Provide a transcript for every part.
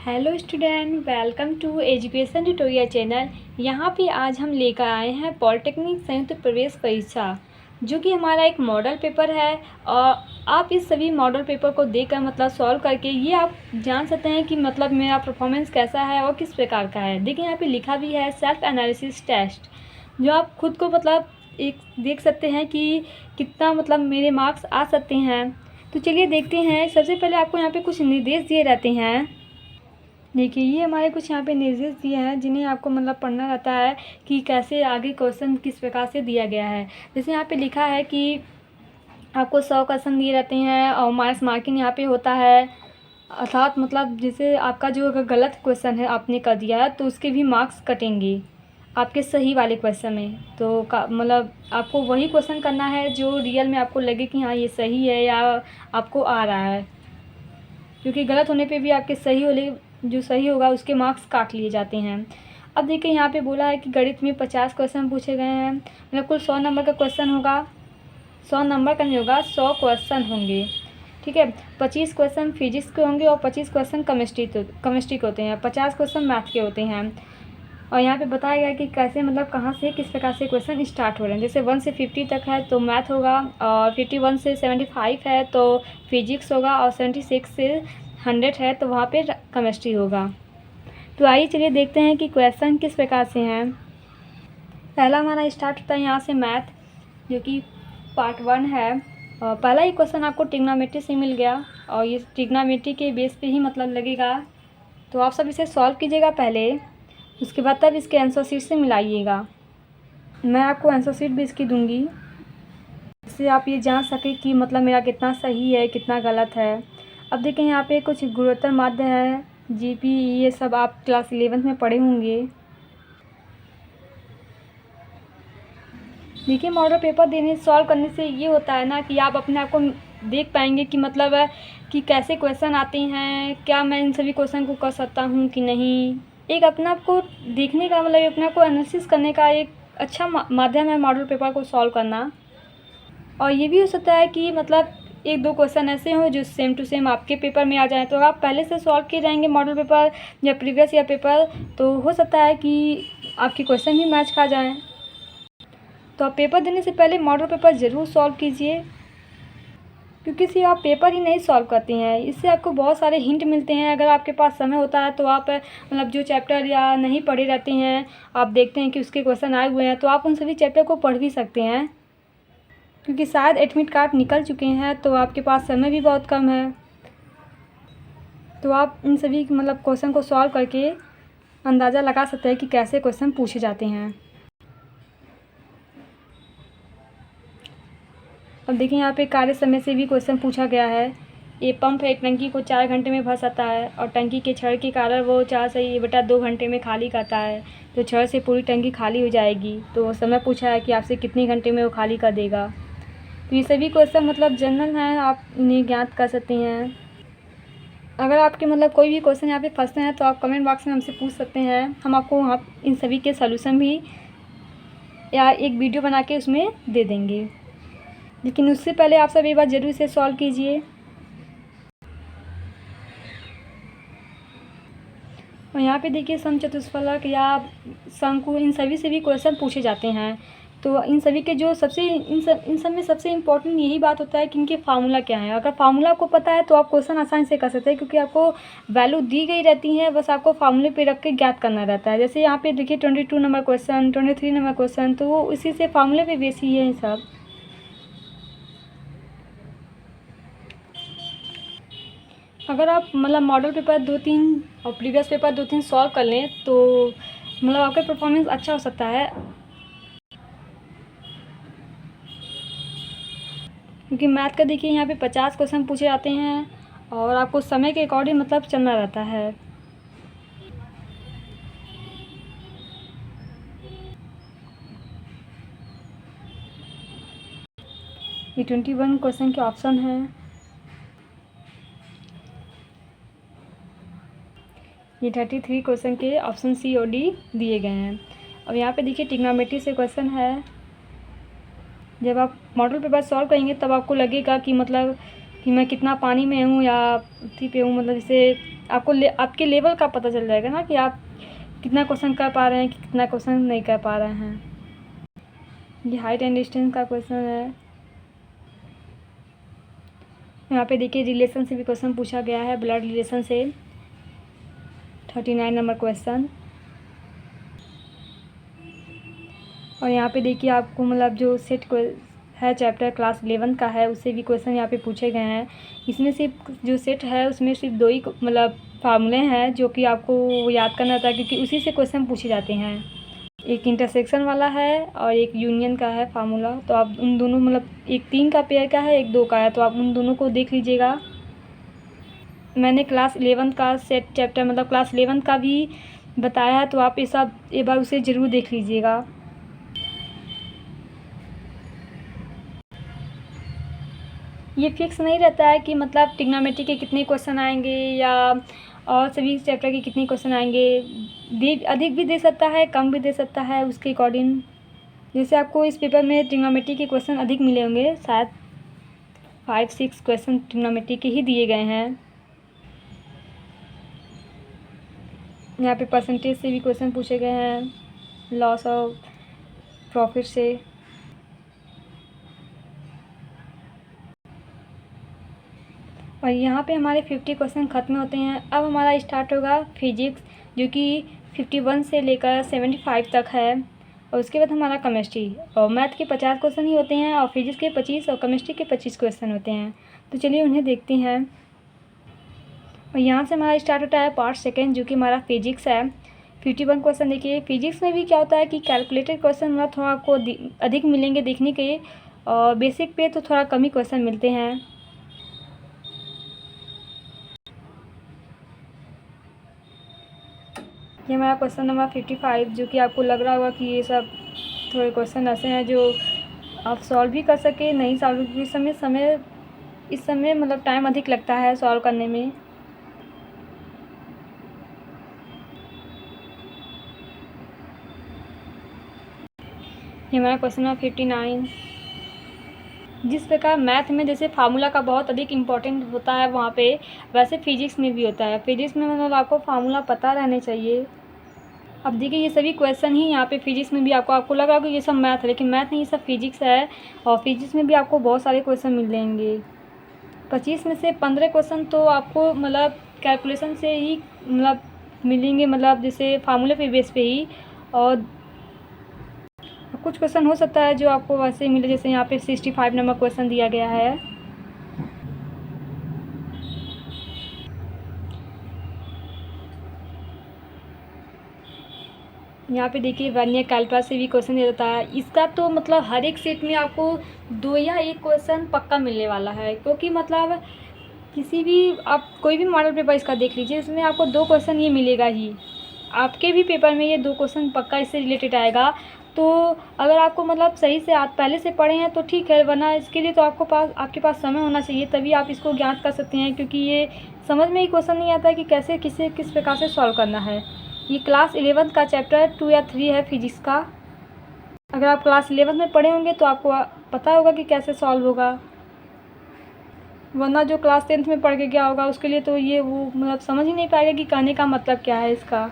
Hello student, welcome to education tutorial channel. यहाँ पे आज हम लेकर आए हैं पॉलिटेक्निक संयुक्त प्रवेश परीक्षा, जो कि हमारा एक मॉडल पेपर है। और आप इस सभी मॉडल पेपर को देखकर मतलब सॉल्व करके ये आप जान सकते हैं कि मतलब मेरा परफॉर्मेंस कैसा है और किस प्रकार का है। देखिए यहाँ पे लिखा भी है सेल्फ एनालिसिस टेस्ट, जो आप खुद को मतलब एक देख सकते हैं कि कितना मतलब मेरे मार्क्स आ सकते हैं। तो चलिए देखते हैं। सबसे पहले आपको यहाँ पे कुछ निर्देश दिए रहते हैं। देखिए ये हमारे कुछ यहाँ पे निर्देश दिए हैं, जिन्हें आपको मतलब पढ़ना रहता है कि कैसे आगे क्वेश्चन किस प्रकार से दिया गया है। जैसे यहाँ पे लिखा है कि आपको 100 क्वेश्चन दिए रहते हैं और माइनस मार्किंग यहाँ पे होता है। अर्थात मतलब जैसे आपका जो अगर गलत क्वेश्चन है आपने कर दिया है तो उसके भी मार्क्स कटेंगे आपके सही वाले क्वेश्चन में। तो मतलब आपको वही क्वेश्चन करना है जो रियल में आपको लगे कि हाँ ये सही है या आपको आ रहा है, क्योंकि गलत होने पे भी आपके सही वाले जो सही होगा उसके मार्क्स काट लिए जाते हैं। अब देखिए यहाँ पे बोला है कि गणित में 50 क्वेश्चन पूछे गए हैं, मतलब कुल 100 नंबर का क्वेश्चन होगा। 100 नंबर का नहीं होगा, 100 क्वेश्चन होंगे, ठीक है। 25 क्वेश्चन फिजिक्स के होंगे और 25 क्वेश्चन केमिस्ट्री के होते हैं, 50 क्वेश्चन मैथ के होते हैं। और यहाँ पे बताया गया कि कैसे मतलब कहाँ से किस प्रकार से क्वेश्चन स्टार्ट हो रहे हैं। जैसे 1 से 50 तक है तो मैथ होगा, और 51 से 75 है तो फिजिक्स होगा, और 76 से 100 है तो वहाँ पे केमिस्ट्री होगा। तो आइए चलिए देखते हैं कि क्वेश्चन किस प्रकार से हैं। पहला हमारा स्टार्ट होता है यहाँ से मैथ, जो कि पार्ट 1 है। पहला ही क्वेश्चन आपको ट्रिग्नोमेट्री से मिल गया, और ये ट्रिग्नोमेट्री के बेस पे ही मतलब लगेगा। तो आप सब इसे सॉल्व कीजिएगा पहले, उसके बाद तब इसके आंसर शीट से मिलाइएगा। मैं आपको आंसर शीट भी इसकी दूंगी, इससे आप ये जान सकें कि मतलब मेरा कितना सही है कितना गलत है। अब देखें यहाँ पे कुछ गुणोत्तर माध्य है, जीपी, ये सब आप क्लास 11th में पढ़े होंगे। देखिए मॉडल पेपर देने सॉल्व करने से ये होता है ना कि आप अपने आप को देख पाएंगे कि मतलब है कि कैसे क्वेश्चन आते हैं, क्या मैं इन सभी क्वेश्चन को कर सकता हूँ कि नहीं। एक अपने आप को देखने का मतलब अपने आप को एनालिसिस करने का एक अच्छा माध्यम है मॉडल पेपर को सॉल्व करना। और ये भी हो सकता है कि मतलब 1-2 क्वेश्चन ऐसे हों जो सेम टू सेम आपके पेपर में आ जाएँ, तो आप पहले से सॉल्व किए जाएंगे मॉडल पेपर या प्रीवियस ईयर पेपर, तो हो सकता है कि आपके क्वेश्चन भी मैच खा जाएँ। तो आप पेपर देने से पहले मॉडल पेपर ज़रूर सॉल्व कीजिए, क्योंकि सिर्फ आप पेपर ही नहीं सॉल्व करते हैं, इससे आपको बहुत सारे हिंट मिलते हैं। अगर आपके पास समय होता है तो आप मतलब जो चैप्टर या नहीं पढ़े रहते हैं, आप देखते हैं कि उसके क्वेश्चन आए हुए हैं, तो आप उन सभी चैप्टर को पढ़ भी सकते हैं, क्योंकि शायद एडमिट कार्ड निकल चुके हैं तो आपके पास समय भी बहुत कम है। तो आप इन सभी मतलब क्वेश्चन को सॉल्व करके अंदाज़ा लगा सकते हैं कि कैसे क्वेश्चन पूछे जाते हैं। अब देखिए यहाँ पे कार्य समय से भी क्वेश्चन पूछा गया है। ये पंप है, टंकी को 4 घंटे में भर सकता है, और टंकी के छड़ के कारण वो 4/2 घंटे में खाली करता है, तो छड़ से पूरी टंकी खाली हो जाएगी। तो समय पूछा है कि आपसे कितने घंटे में वो खाली कर देगा। तो ये सभी क्वेश्चन मतलब जनरल हैं, आप इन्हें ज्ञात कर सकते हैं। अगर आपके मतलब कोई भी क्वेश्चन यहाँ पे फंसते हैं तो आप कमेंट बॉक्स में हमसे पूछ सकते हैं, हम आपको वहाँ इन सभी के सॉल्यूशन भी या एक वीडियो बना के उसमें दे देंगे। लेकिन उससे पहले आप सब एक बार ज़रूर इसे सॉल्व कीजिए। और यहाँ पे देखिए समचतुष्फलक या शंकु, इन सभी से भी क्वेश्चन पूछे जाते हैं। तो इन सभी के जो सबसे इन सब में सबसे इम्पोर्टेंट यही बात होता है कि इनके फार्मूला क्या है। अगर फार्मूला आपको पता है तो आप क्वेश्चन आसानी से कर सकते हैं, क्योंकि आपको वैल्यू दी गई रहती है, बस आपको फार्मूले पे रख के ज्ञात करना रहता है। जैसे यहाँ पे देखिए 22 नंबर क्वेश्चन, 23 नंबर क्वेश्चन, तो वो इसी से फार्मूले पे बेस ही है सब। अगर आप मतलब मॉडल पेपर 2-3 और प्रीवियस पेपर 2-3 सॉल्व कर लें तो मतलब आपका परफॉर्मेंस अच्छा हो सकता है, क्योंकि मैथ का देखिए यहाँ पे 50 क्वेश्चन पूछे जाते हैं और आपको समय के अकॉर्डिंग मतलब चलना रहता है। ये 21 क्वेश्चन के ऑप्शन हैं। ये 33 क्वेश्चन के ऑप्शन सी और डी दिए गए हैं। अब यहाँ पे देखिए ट्रिग्नोमेट्री से क्वेश्चन है। जब आप मॉडल पेपर सॉल्व करेंगे तब आपको लगेगा कि मतलब कि मैं कितना पानी में हूँ या पृथ्वी पे हूँ, मतलब जैसे आपके लेवल का पता चल जाएगा ना कि आप कितना क्वेश्चन कर पा रहे हैं, कितना क्वेश्चन नहीं कर पा रहे हैं। ये हाइट एंड डिस्टेंस का क्वेश्चन है। यहाँ पे देखिए रिलेशन से भी क्वेश्चन पूछा गया है, ब्लड रिलेशन से 39 नंबर क्वेश्चन। और यहाँ पे देखिए आपको मतलब जो सेट है चैप्टर क्लास 11 का है, उससे भी क्वेश्चन यहाँ पे पूछे गए हैं। इसमें सिर्फ जो सेट है उसमें सिर्फ 2 ही मतलब फार्मूले हैं जो कि आपको याद करना था, क्योंकि उसी से क्वेश्चन पूछे जाते हैं। एक इंटरसेक्शन वाला है और एक यूनियन का है फार्मूला। तो आप उन दोनों मतलब एक 3 का पेयर का है, एक 2 का है, तो आप उन दोनों को देख लीजिएगा। मैंने क्लास 11 का सेट चैप्टर मतलब क्लास 11 का भी बताया है, तो आप एक बार उसे ज़रूर देख लीजिएगा। ये फिक्स नहीं रहता है कि मतलब ट्रिग्नोमेट्री के कितने क्वेश्चन आएंगे या और सभी चैप्टर के कितने क्वेश्चन आएंगे। अधिक भी दे सकता है, कम भी दे सकता है, उसके अकॉर्डिंग। जैसे आपको इस पेपर में ट्रिग्नोमेट्री के क्वेश्चन अधिक मिले होंगे, शायद 5-6 क्वेश्चन ट्रिग्नोमेट्री के ही दिए गए हैं। यहाँ पे परसेंटेज से भी क्वेश्चन पूछे गए हैं, लॉस ऑफ प्रॉफिट से। और यहाँ पे हमारे 50 क्वेश्चन ख़त्म होते हैं। अब हमारा स्टार्ट होगा फिजिक्स, जो कि 51 से लेकर 75 तक है। और उसके बाद हमारा केमिस्ट्री, और मैथ के 50 क्वेश्चन ही होते हैं, और फिजिक्स के 25 और केमिस्ट्री के 25 क्वेश्चन होते हैं। तो चलिए उन्हें देखते हैं। और यहाँ से हमारा स्टार्ट होता है पार्ट सेकेंड, जो कि हमारा फिजिक्स है। 51 क्वेश्चन देखिए। फिजिक्स में भी क्या होता है कि कैलकुलेटेड क्वेश्चन मतलब थोड़ा आपको अधिक मिलेंगे देखने के, और बेसिक पे तो थोड़ा कम ही क्वेश्चन मिलते हैं। ये हमारा क्वेश्चन नंबर 55, जो कि आपको लग रहा होगा कि ये सब थोड़े क्वेश्चन ऐसे हैं जो आप सॉल्व भी कर सके, नहीं सॉल्व भी। इस समय मतलब टाइम अधिक लगता है सॉल्व करने में। ये हमारा क्वेश्चन नंबर 59। जिस प्रकार मैथ में जैसे फार्मूला का बहुत अधिक इम्पोर्टेंट होता है वहाँ पे, वैसे फिजिक्स में भी होता है। फिजिक्स में मतलब आपको फार्मूला पता रहने चाहिए। अब देखिए ये सभी क्वेश्चन ही यहाँ पे फिजिक्स में भी आपको लगा कि ये सब मैथ है, लेकिन मैथ नहीं, ये सब फिजिक्स है। और फिजिक्स में भी आपको बहुत सारे क्वेश्चन मिल जाएंगे। 25 में से 15 क्वेश्चन तो आपको मतलब कैलकुलेशन से ही मतलब मिलेंगे, मतलब जैसे फार्मूले पे बेस पे ही। और कुछ क्वेश्चन हो सकता है जो आपको वैसे ही मिले, जैसे यहाँ पे 65 नंबर क्वेश्चन दिया गया है। यहाँ पे देखिए वर्नियर कैलिपर से भी क्वेश्चन दिया जाता है। इसका तो मतलब हर एक सेट में आपको 2 या 1 क्वेश्चन पक्का मिलने वाला है, क्योंकि मतलब किसी भी आप कोई भी मॉडल पेपर इसका देख लीजिए, इसमें आपको 2 क्वेश्चन ये मिलेगा ही। आपके भी पेपर में ये 2 क्वेश्चन पक्का इससे रिलेटेड आएगा। तो अगर आपको मतलब सही से आप पहले से पढ़े हैं तो ठीक है, वरना इसके लिए तो आपके पास समय होना चाहिए, तभी आप इसको ज्ञात कर सकते हैं। क्योंकि ये समझ में ही क्वेश्चन नहीं आता है कि कैसे किस प्रकार से सॉल्व करना है। ये क्लास 11 का चैप्टर 2 या 3 है फिजिक्स का। अगर आप क्लास 11 में पढ़े होंगे तो आपको पता होगा कि कैसे सॉल्व होगा, वरना जो क्लास 10th में पढ़ के गया होगा उसके लिए तो ये वो मतलब समझ ही नहीं पाएगा कि कहने का मतलब क्या है इसका।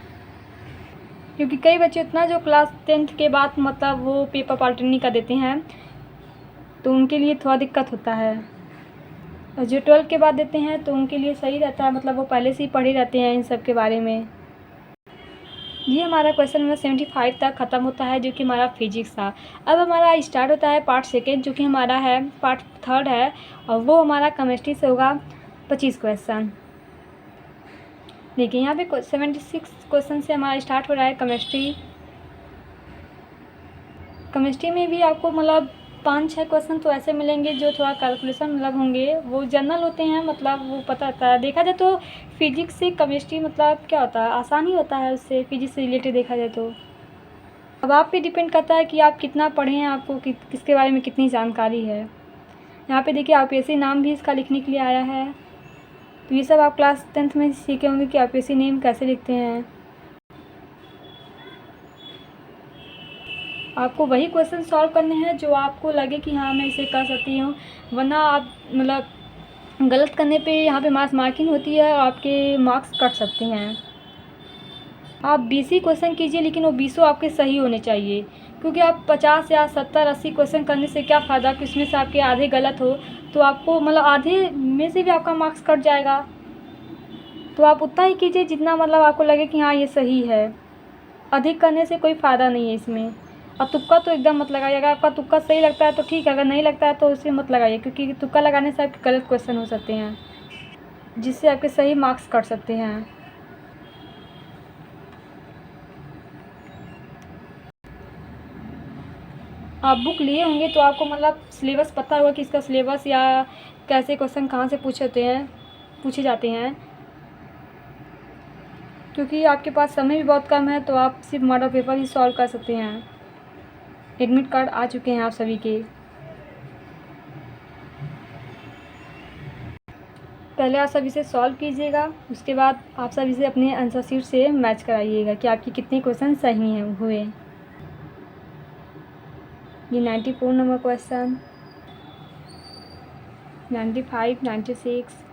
क्योंकि कई बच्चे इतना जो क्लास 10th के बाद मतलब वो पेपर पलटनी का देते हैं, तो उनके लिए थोड़ा दिक्कत होता है। और जो 12th के बाद देते हैं तो उनके लिए सही रहता है, मतलब वो पहले से ही पढ़े रहते हैं इन सब के बारे में। ये हमारा क्वेश्चन नंबर 75 तक ख़त्म होता है, जो कि हमारा फिजिक्स था। अब हमारा स्टार्ट होता है पार्ट सेकेंड, जो कि हमारा है पार्ट थर्ड है, और वो हमारा केमिस्ट्री से होगा 25 क्वेश्चन। देखिए यहाँ पे 76 क्वेश्चन से हमारा स्टार्ट हो रहा है केमिस्ट्री। केमिस्ट्री में भी आपको मतलब 5-6 क्वेश्चन तो ऐसे मिलेंगे जो थोड़ा कैलकुलेशन मतलब होंगे, वो जनरल होते हैं, मतलब वो पता रहता है। देखा जाए तो फिजिक्स से केमिस्ट्री मतलब क्या होता है, आसान ही होता है उससे, फिजिक्स से रिलेटेड देखा जाए तो। अब आप पे डिपेंड करता है कि आप कितना पढ़े हैं, आपको किसके बारे में कितनी जानकारी है। यहाँ पे देखिए आईपीएससी नाम भी इसका लिखने के लिए आया है। तो ये सब आप क्लास 10th में सीखे होंगे कि आईपीएससी नेम कैसे लिखते हैं। आपको वही क्वेश्चन सॉल्व करने हैं जो आपको लगे कि हाँ मैं इसे कर सकती हूँ, वरना आप मतलब गलत करने पे यहाँ पे मास मार्किंग होती है और आपके मार्क्स कट सकते हैं। आप 20 ही क्वेश्चन कीजिए, लेकिन वो 20 आपके सही होने चाहिए, क्योंकि आप 50 या 70-80 क्वेश्चन करने से क्या फ़ायदा कि उसमें से आपके आधे गलत हो, तो आपको मतलब आधे में से भी आपका मार्क्स कट जाएगा। तो आप उतना ही कीजिए जितना मतलब आपको लगे कि हाँ ये सही है। अधिक करने से कोई फ़ायदा नहीं है इसमें। और तुक्का तो एकदम मत लगाइए। अगर आपका तुक्का सही लगता है तो ठीक है, अगर नहीं लगता है तो उसे मत लगाइए, क्योंकि तुक्का लगाने से आपके गलत क्वेश्चन हो सकते हैं, जिससे आपके सही मार्क्स कट सकते हैं। आप बुक लिए होंगे तो आपको मतलब सिलेबस पता होगा कि इसका सिलेबस या कैसे क्वेश्चन कहाँ से पूछे जाते हैं। क्योंकि आपके पास समय भी बहुत कम है, तो आप सिर्फ मॉडल पेपर ही सॉल्व कर सकते हैं। एडमिट कार्ड आ चुके हैं आप सभी के। पहले आप सभी से सॉल्व कीजिएगा, उसके बाद आप सभी से अपने आंसर शीट से मैच कराइएगा कि आपके कितने क्वेश्चन सही हैं हुए। ये 94 नंबर क्वेश्चन, 95, 96।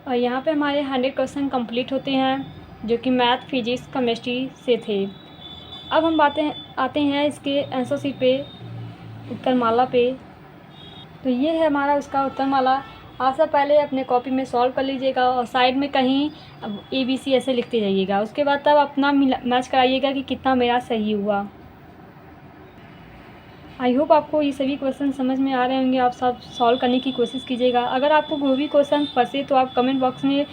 और यहाँ पे हमारे 100 क्वेश्चन कंप्लीट होते हैं, जो कि मैथ, फिजिक्स, केमिस्ट्री से थे। अब हम आते हैं इसके आंसर शीट पे, उत्तरमाला पे। तो ये है हमारा उसका उत्तरमाला। आप सब पहले अपने कॉपी में सॉल्व कर लीजिएगा और साइड में कहीं ABC ऐसे लिखते जाइएगा। उसके बाद तब अपना मैच कराइएगा कि कितना मेरा सही हुआ। आई होप आपको ये सभी क्वेश्चन समझ में आ रहे होंगे। आप सब सॉल्व करने की कोशिश कीजिएगा। अगर आपको कोई भी क्वेश्चन फंसे तो आप कमेंट बॉक्स में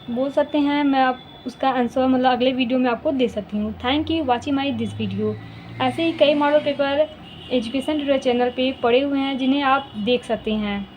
बोल सकते हैं, मैं आप उसका आंसर मतलब अगले वीडियो में आपको दे सकती हूँ। Thank you watching my this video. ऐसे ही कई model paper education tutorial channel पे पड़े हुए हैं, जिन्हें आप देख सकते हैं।